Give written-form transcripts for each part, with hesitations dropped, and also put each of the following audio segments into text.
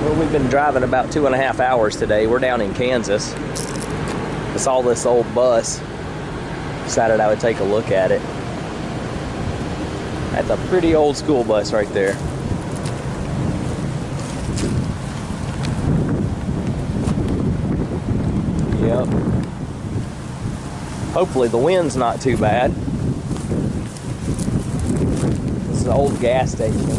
Well, we've been driving about 2.5 hours today. We're down in Kansas. I saw this old bus. Decided I would take a look at it. That's a pretty old school bus right there. Yep. Hopefully the wind's not too bad. This is an old gas station.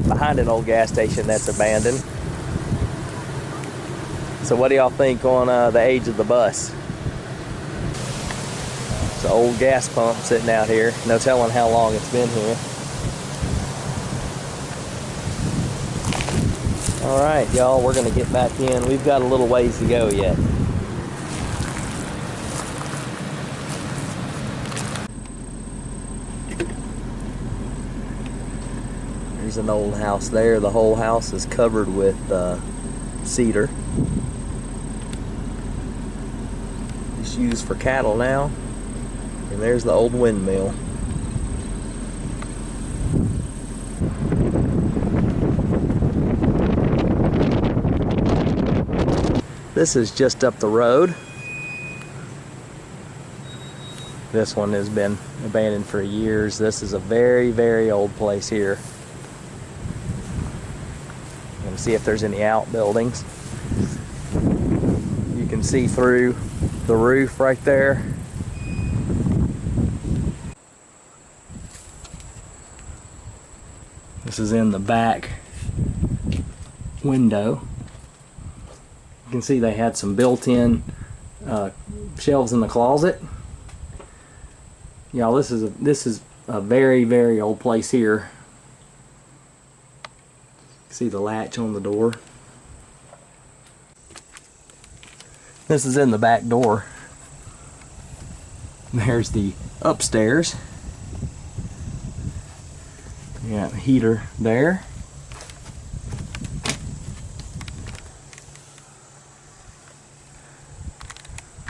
Behind an old gas station that's abandoned. So what do y'all think on the age of the bus? It's an old gas pump sitting out here. No telling how long it's been here. All right, y'all, we're gonna get back in. We've got a little ways to go yet. There's an old house there. The whole house is covered with cedar. It's used for cattle now. And there's the old windmill. This is just up the road. This one has been abandoned for years. This is a very, very old place here. See if there's any outbuildings. You can see through the roof right there. This is in the back window. You can see they had some built-in shelves in the closet. Y'all, this is a very, very old place here. See the latch on the door. This is in the back door. There's the upstairs. You got a heater there.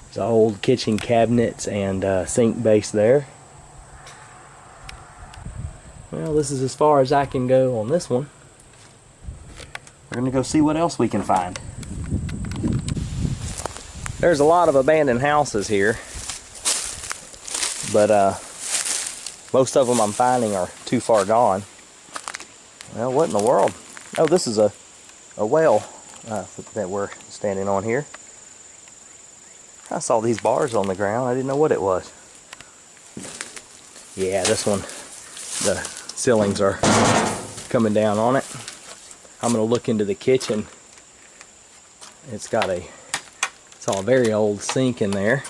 There's old kitchen cabinets and sink base there. Well, this is as far as I can go on this one. We're gonna go see what else we can find. There's a lot of abandoned houses here, but most of them I'm finding are too far gone. Well, what in the world? Oh, this is a well that we're standing on here. I saw these bars on the ground. I didn't know what it was. Yeah, this one, the ceilings are coming down on it. I'm going to look into the kitchen. It's got saw a very old sink in there.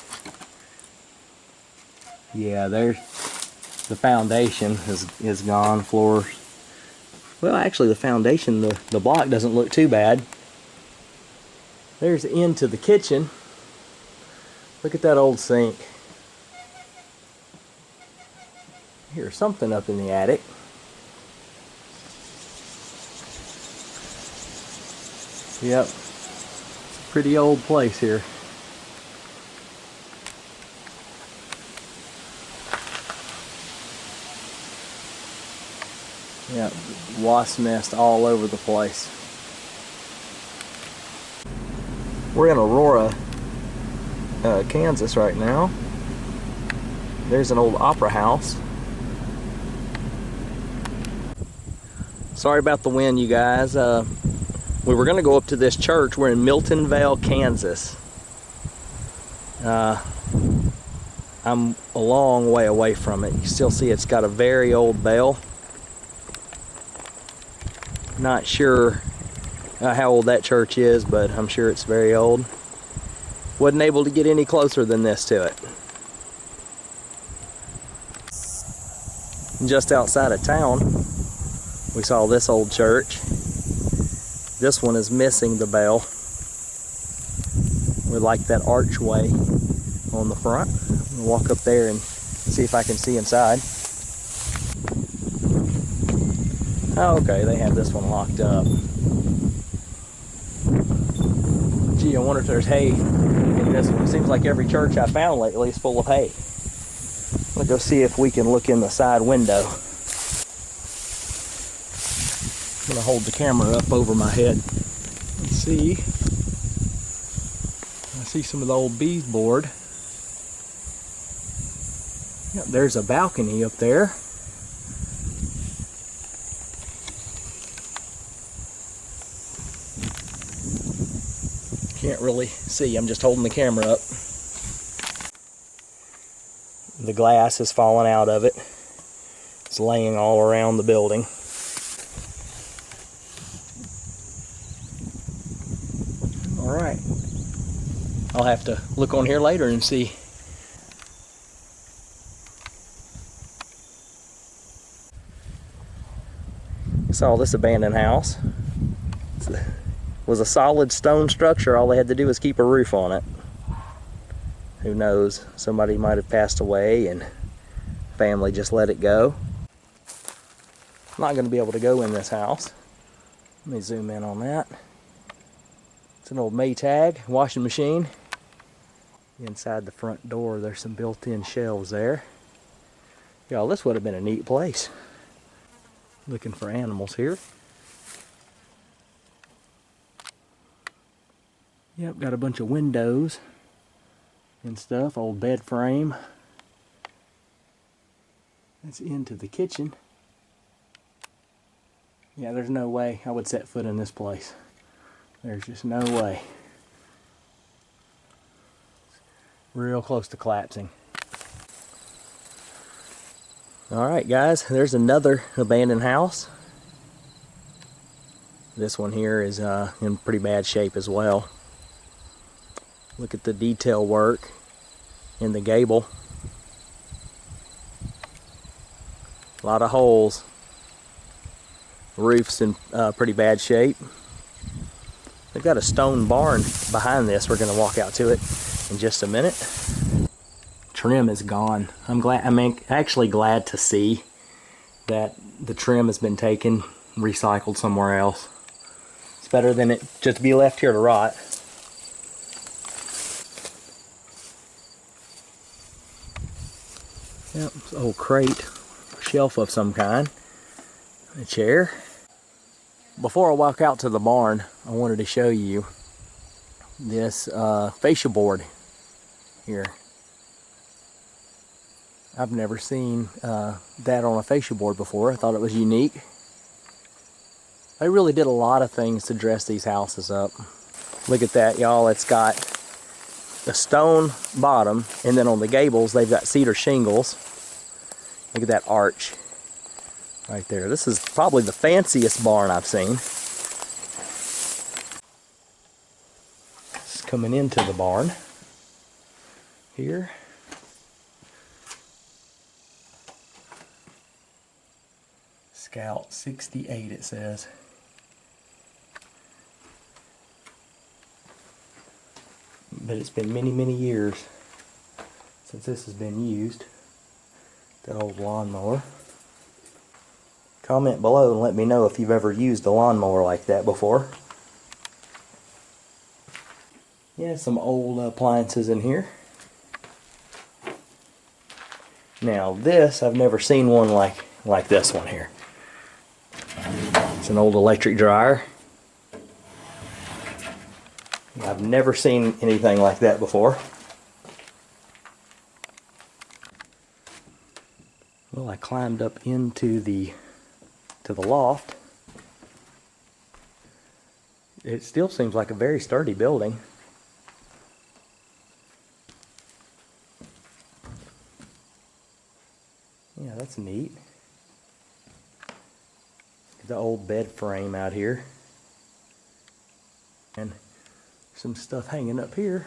Yeah, there's the foundation is gone. Floor. Well, actually the foundation, the block doesn't look too bad. There's into the kitchen. Look at that old sink. Here's something up in the attic. Yep, it's a pretty old place here. Yep, wasp nest all over the place. We're in Aurora, Kansas right now. There's an old opera house. Sorry about the wind, you guys. We were going to go up to this church. We're in Miltonvale, Kansas. I'm a long way away from it. You still see it's got a very old bell. Not sure how old that church is, but I'm sure it's very old. Wasn't able to get any closer than this to it. Just outside of town, we saw this old church. This one is missing the bell. We like that archway on the front. We'll walk up there and see if I can see inside. Oh, okay, they have this one locked up. Gee, I wonder if there's hay in this one. It seems like every church I found lately is full of hay. Let's go see if we can look in the side window. I'm gonna hold the camera up over my head and see. I see some of the old beesboard. Yep, there's a balcony up there. Can't really see, I'm just holding the camera up. The glass has fallen out of it. It's laying all around the building. Alright. I'll have to look on here later and see. Saw this abandoned house. It was a solid stone structure. All they had to do was keep a roof on it. Who knows? Somebody might have passed away and family just let it go. I'm not going to be able to go in this house. Let me zoom in on that. It's an old Maytag washing machine. Inside the front door, there's some built-in shelves there. Y'all, this would have been a neat place. Looking for animals here. Yep, got a bunch of windows and stuff. Old bed frame. That's into the kitchen. Yeah, there's no way I would set foot in this place. There's just no way. Real close to collapsing. Alright guys, there's another abandoned house. This one here is in pretty bad shape as well. Look at the detail work in the gable. A lot of holes. Roof's in pretty bad shape. They've got a stone barn behind this. We're going to walk out to it in just a minute. Trim is gone. I'm actually glad to see that the trim has been taken, recycled somewhere else. It's better than it just be left here to rot. Yep, it's an old crate, shelf of some kind, a chair. Before I walk out to the barn, I wanted to show you this fascia board here. I've never seen that on a fascia board before. I thought it was unique. They really did a lot of things to dress these houses up. Look at that, y'all. It's got a stone bottom, and then on the gables they've got cedar shingles. Look at that arch right there. This is probably the fanciest barn I've seen. It's coming into the barn here. Scout 68 it says. But it's been many, many years since this has been used. That old lawnmower. Comment below and let me know if you've ever used a lawnmower like that before. Yeah, some old appliances in here. Now this, I've never seen one like this one here. It's an old electric dryer. I've never seen anything like that before. Well, I climbed up into the loft. It still seems like a very sturdy building. Yeah, that's neat. The old bed frame out here. And some stuff hanging up here.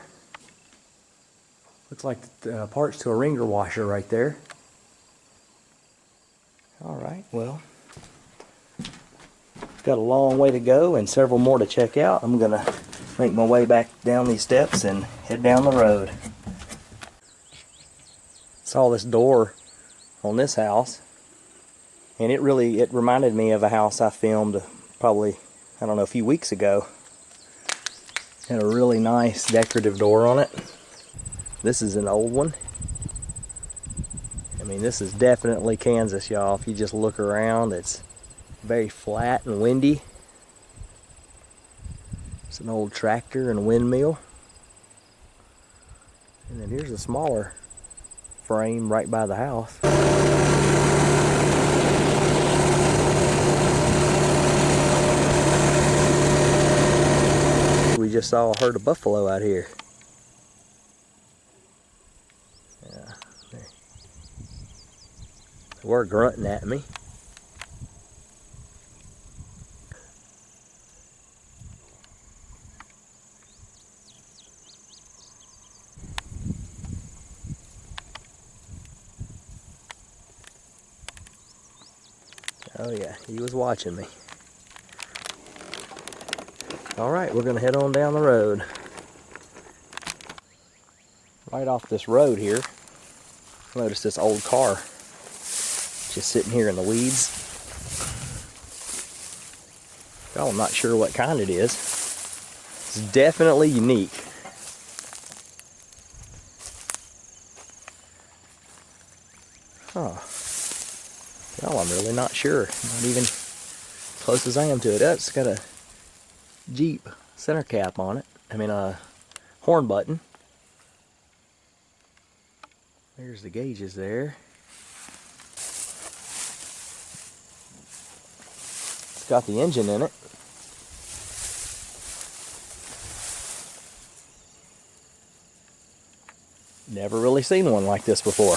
Looks like the parts to a wringer washer right there. Alright, well, got a long way to go and several more to check out. I'm going to make my way back down these steps and head down the road. Saw this door on this house, and it reminded me of a house I filmed probably, I don't know, a few weeks ago. Had a really nice decorative door on it. This is an old one. I mean, this is definitely Kansas, y'all. If you just look around, it's Very flat and windy. It's an old tractor and a windmill. And then here's a smaller frame right by the house. We just saw a herd of buffalo out here. Yeah, they were grunting at me. Oh yeah, he was watching me. Alright, we're going to head on down the road. Right off this road here, notice this old car just sitting here in the weeds. Well, I'm not sure what kind it is. It's definitely unique. Huh. Well, I'm really not sure. Not even close as I am to it. It's got a Jeep center cap on it. I mean a horn button. There's the gauges there. It's got the engine in it. Never really seen one like this before.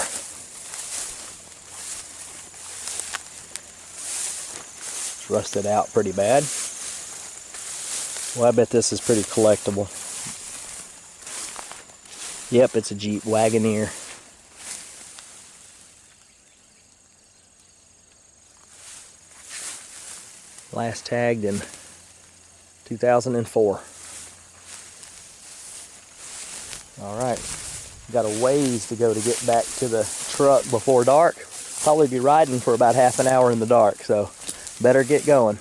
It's rusted out pretty bad. Well, I bet this is pretty collectible. Yep, it's a Jeep Wagoneer. Last tagged in 2004. Alright, got a ways to go to get back to the truck before dark. Probably be riding for about half an hour in the dark, so better get going.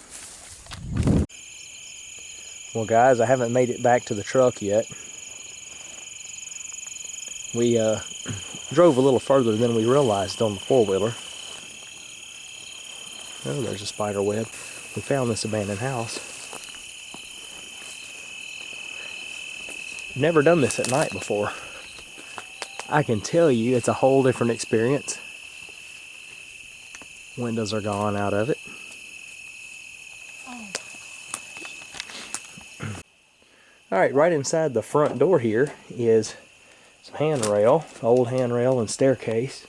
Well guys, I haven't made it back to the truck yet. We drove a little further than we realized on the four-wheeler. Oh, there's a spider web. We found this abandoned house. Never done this at night before. I can tell you it's a whole different experience. Windows are gone out of it. Alright, right inside the front door here is some handrail, old handrail and staircase.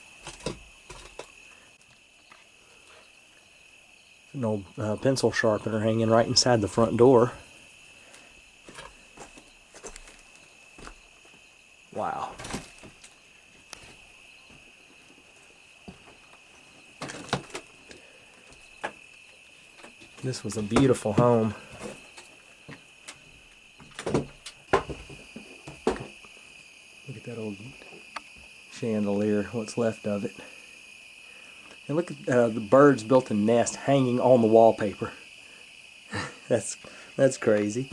An old pencil sharpener hanging right inside the front door. Wow. This was a beautiful home. Look at that old chandelier, what's left of it. And look at the birds built a nest hanging on the wallpaper. That's crazy.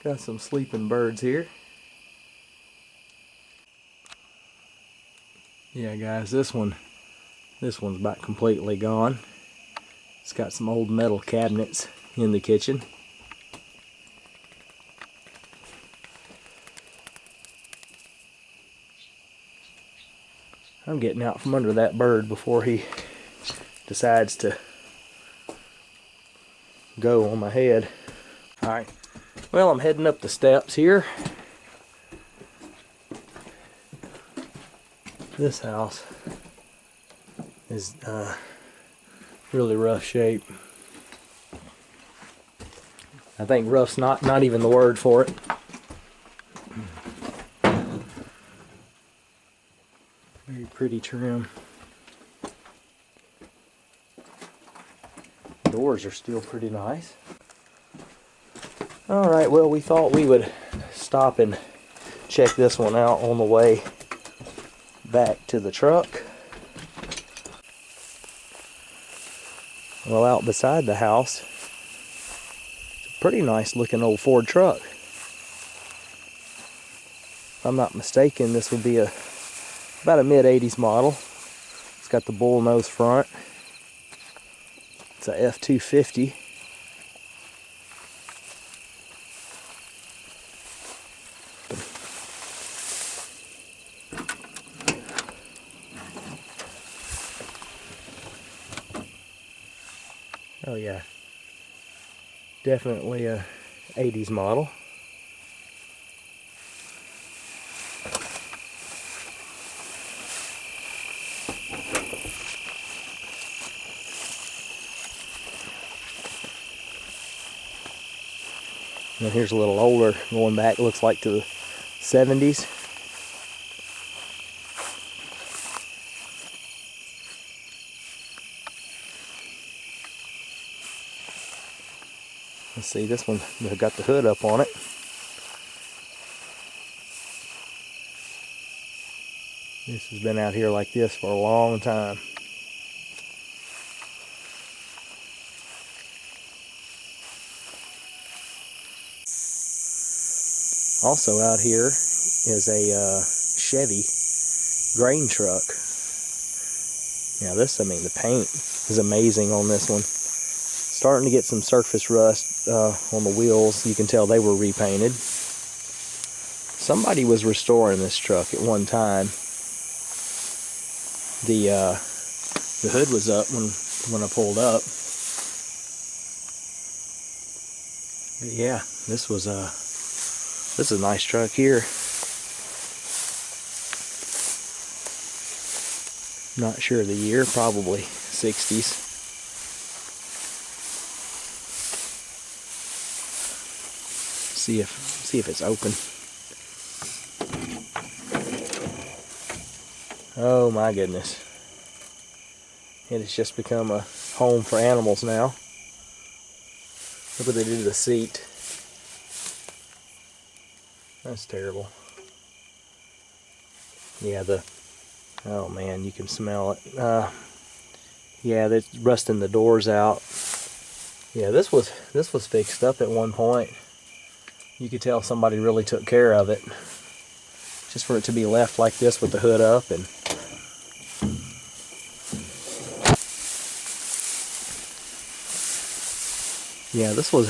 Got some sleeping birds here. Yeah guys, this one's about completely gone. It's got some old metal cabinets in the kitchen. I'm getting out from under that bird before he decides to go on my head. Alright, well, I'm heading up the steps here. This house is really rough shape. I think rough's not even the word for it. Very pretty trim. Doors are still pretty nice. Alright, well, we thought we would stop and check this one out on the way back to the truck. Well, out beside the house, it's a pretty nice looking old Ford truck. If I'm not mistaken, this would be a about a mid-80s model. It's got the bull nose front. It's a F-250. Oh yeah, definitely a 80s model. And here's a little older, going back, looks like to the 70s. Let's see, this one got the hood up on it. This has been out here like this for a long time. Also out here is a Chevy grain truck. Now this, I mean, the paint is amazing on this one. Starting to get some surface rust on the wheels. You can tell they were repainted. Somebody was restoring this truck at one time. The hood was up when I pulled up. But yeah, this is a nice truck here. Not sure of the year, probably 60s. See if it's open. Oh my goodness. It has just become a home for animals now. Look what they did to the seat. That's terrible. Yeah, oh man, you can smell it. Yeah, they're rusting the doors out. Yeah, this was fixed up at one point. You could tell somebody really took care of it. Just for it to be left like this with the hood up. And yeah, this was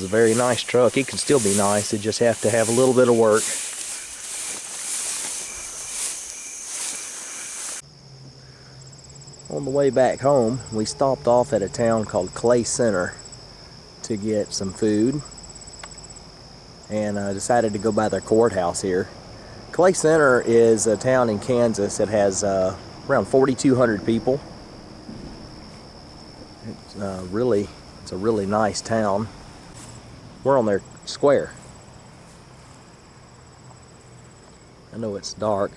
a very nice truck. It can still be nice. It just have to have a little bit of work. On the way back home, we stopped off at a town called Clay Center to get some food, and decided to go by their courthouse here. Clay Center is a town in Kansas that has around 4,200 people. It's a really nice town. We're on their square. I know it's dark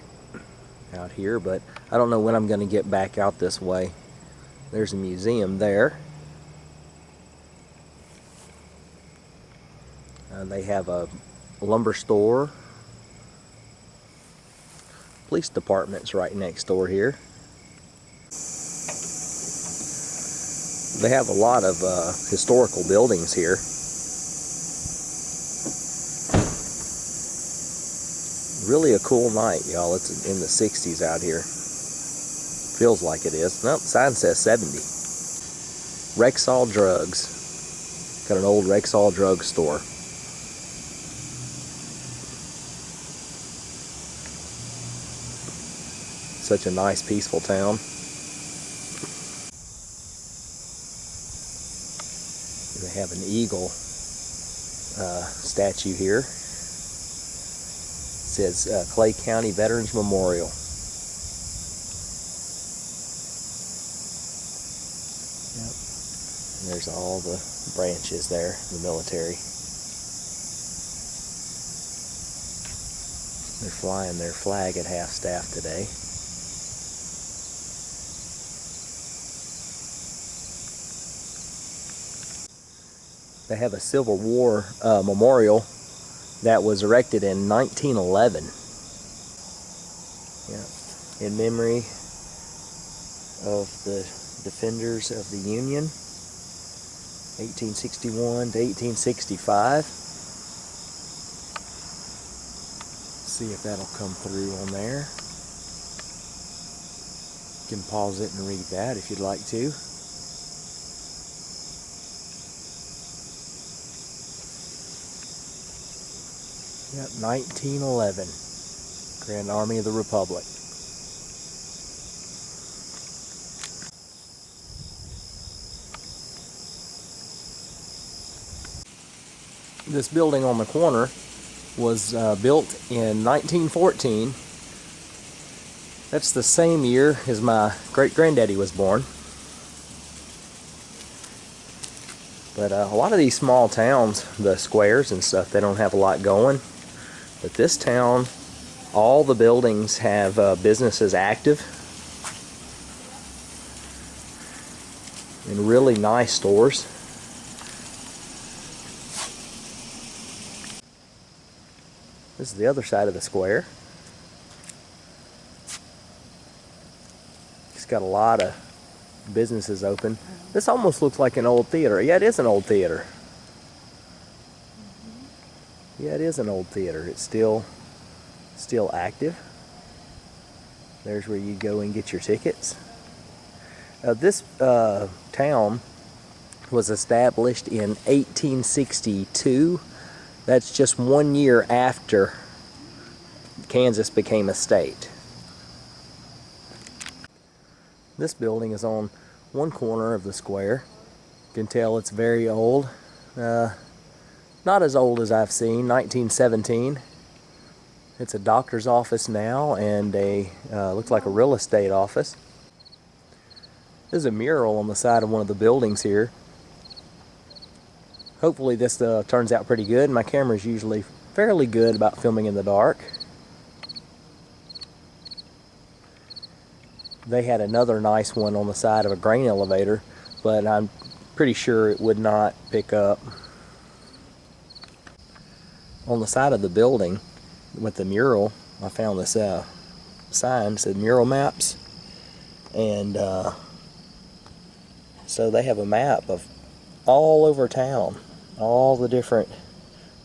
out here, but I don't know when I'm going to get back out this way. There's a museum there. They have a lumber store. Police department's right next door here. They have a lot of historical buildings here. Really a cool night, y'all. It's in the 60s out here. Feels like it is. Nope, sign says 70. Rexall Drugs. Got an old Rexall drug store. Such a nice, peaceful town. They have an eagle statue here. It says Clay County Veterans Memorial. Yep. And there's all the branches there, the military. They're flying their flag at half-staff today. They have a Civil War memorial that was erected in 1911. Yeah, in memory of the defenders of the Union, 1861 to 1865. See if that'll come through on there. You can pause it and read that if you'd like to. Yep, 1911, Grand Army of the Republic. This building on the corner was built in 1914. That's the same year as my great-granddaddy was born. But a lot of these small towns, the squares and stuff, they don't have a lot going. But this town, all the buildings have businesses active. And really nice stores. This is the other side of the square. It's got a lot of businesses open. This almost looks like an old theater. Yeah, it is an old theater. Yeah, it is an old theater. It's still active. There's where you go and get your tickets. This town was established in 1862. That's just 1 year after Kansas became a state. This building is on one corner of the square. You can tell it's very old. Not as old as I've seen, 1917. It's a doctor's office now and a looks like a real estate office. There's a mural on the side of one of the buildings here. Hopefully this turns out pretty good. My camera's usually fairly good about filming in the dark. They had another nice one on the side of a grain elevator, but I'm pretty sure it would not pick up. On the side of the building with the mural, I found this sign that said mural maps, and so they have a map of all over town, all the different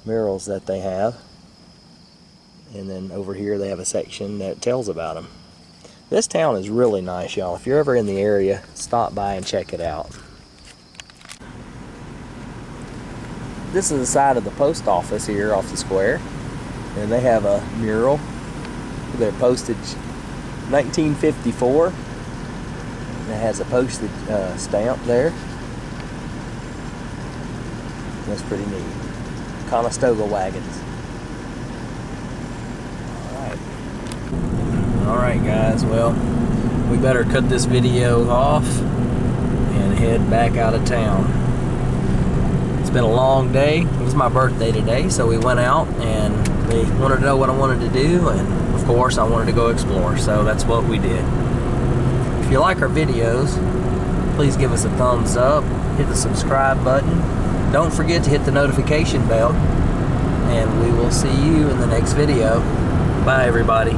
murals that they have, and then over here they have a section that tells about them. This town is really nice, y'all. If you're ever in the area, stop by and check it out. This is the side of the post office here off the square, and they have a mural. Their postage 1954. It has a postage stamp there. That's pretty neat. Conestoga wagons. Alright guys, well, we better cut this video off and head back out of town. It's been a long day. It was my birthday today, so we went out and they wanted to know what I wanted to do, and of course I wanted to go explore, so that's what we did. If you like our videos, please give us a thumbs up, hit the subscribe button. Don't forget to hit the notification bell, and we will see you in the next video. Bye everybody.